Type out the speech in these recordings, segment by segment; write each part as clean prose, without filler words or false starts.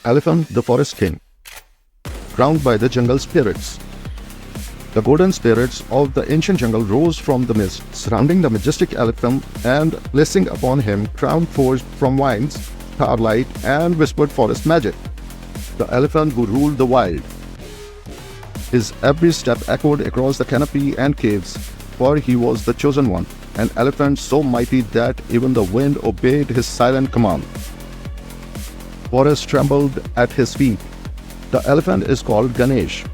Elephant, the forest king, crowned by the jungle spirits. The golden spirits of the ancient jungle rose from the mist, surrounding the majestic elephant and placing upon him crown forged from vines, starlight, and whispered forest magic. The elephant who ruled the wild. His every step echoed across the canopy and caves, for he was the chosen one, an elephant so mighty that even the wind obeyed his silent command. Forest trembled at his feet. The elephant is called Ganesh.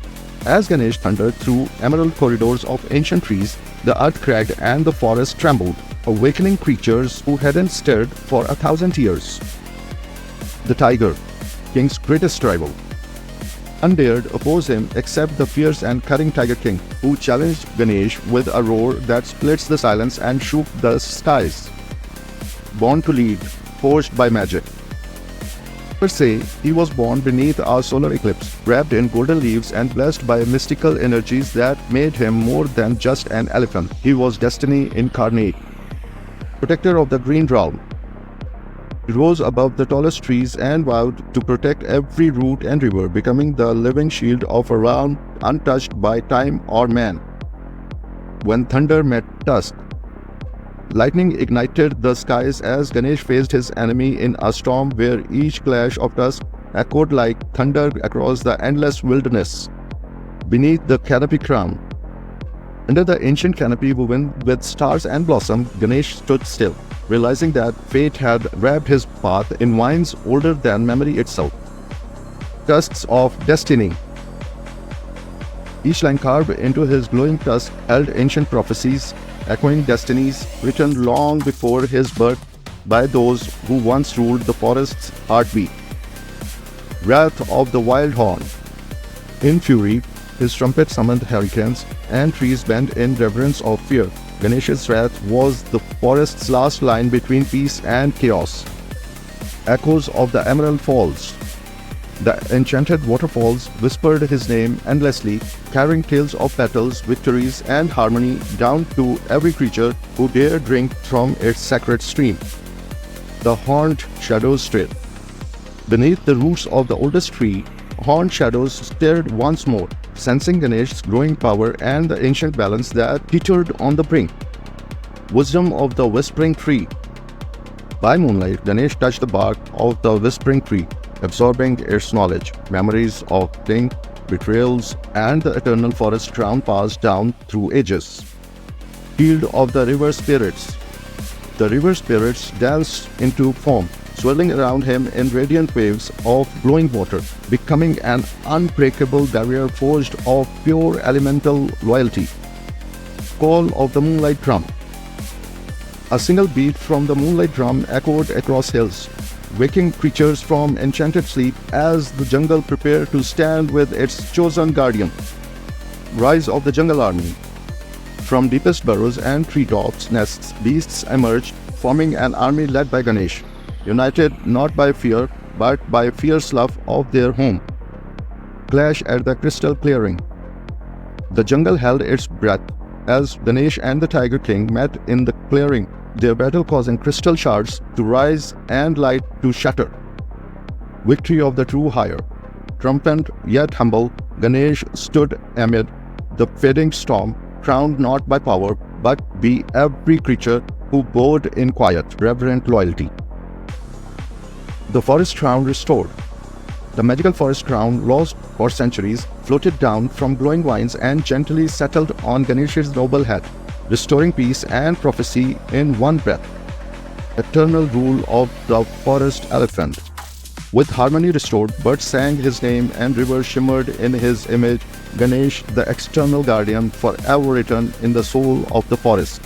As Ganesh thundered through emerald corridors of ancient trees, the earth cracked and the forest trembled, awakening creatures who hadn't stirred for 1,000 years. The tiger, king's greatest rival. None dared oppose him except the fierce and cunning Tiger King, who challenged Ganesh with a roar that splits the silence and shook the skies. Born to lead, forged by magic. Experts say he was born beneath a solar eclipse, wrapped in golden leaves and blessed by mystical energies that made him more than just an elephant. He was destiny incarnate. Protector of the green realm. He rose above the tallest trees and vowed to protect every root and river, becoming the living shield of a realm untouched by time or man. When thunder met dusk, lightning ignited the skies as Ganesh faced his enemy in a storm where each clash of dusk echoed like thunder across the endless wilderness. Beneath the canopy crown, under the ancient canopy woven with stars and blossom, Ganesh stood still, realizing that fate had wrapped his path in vines older than memory itself. Tusks of destiny. Each line carved into his glowing tusk held ancient prophecies, echoing destinies written long before his birth by those who once ruled the forest's heartbeat. Wrath of the wild horn. In fury, his trumpet summoned hurricanes, and trees bent in reverence of fear. Ganesh's wrath was the forest's last line between peace and chaos. Echoes of the Emerald Falls. The enchanted waterfalls whispered his name endlessly, carrying tales of battles, victories, and harmony down to every creature who dared drink from its sacred stream. The horned shadows stirred. Beneath the roots of the oldest tree, horned shadows stirred once more, sensing Ganesh's growing power and the ancient balance that teetered on the brink. Wisdom of the Whispering Tree. By moonlight, Ganesh touched the bark of the Whispering Tree, absorbing its knowledge, memories of King, betrayals, and the eternal forest crown passed down through ages. Shield of the River Spirits. The river spirits danced into foam, swirling around him in radiant waves of glowing water, becoming an unbreakable barrier forged of pure elemental loyalty. Call of the Moonlight Drum. A single beat from the moonlight drum echoed across hills, waking creatures from enchanted sleep as the jungle prepared to stand with its chosen guardian. Rise of the Jungle Army. From deepest burrows and treetops nests, beasts emerged, forming an army led by Ganesh, united not by fear but by fierce love of their home. Clash at the Crystal Clearing. The jungle held its breath as Ganesh and the Tiger King met in the clearing, their battle causing crystal shards to rise and light to shatter. Victory of the true higher. Triumphant yet humble, Ganesh stood amid the fading storm, crowned not by power but by every creature who bowed in quiet, reverent loyalty. The forest crown restored. The magical forest crown, lost for centuries, floated down from glowing vines and gently settled on Ganesh's noble head, restoring peace and prophecy in one breath. Eternal rule of the forest elephant. With harmony restored, birds sang his name and rivers shimmered in his image. Ganesh, the external guardian, forever written in the soul of the forest.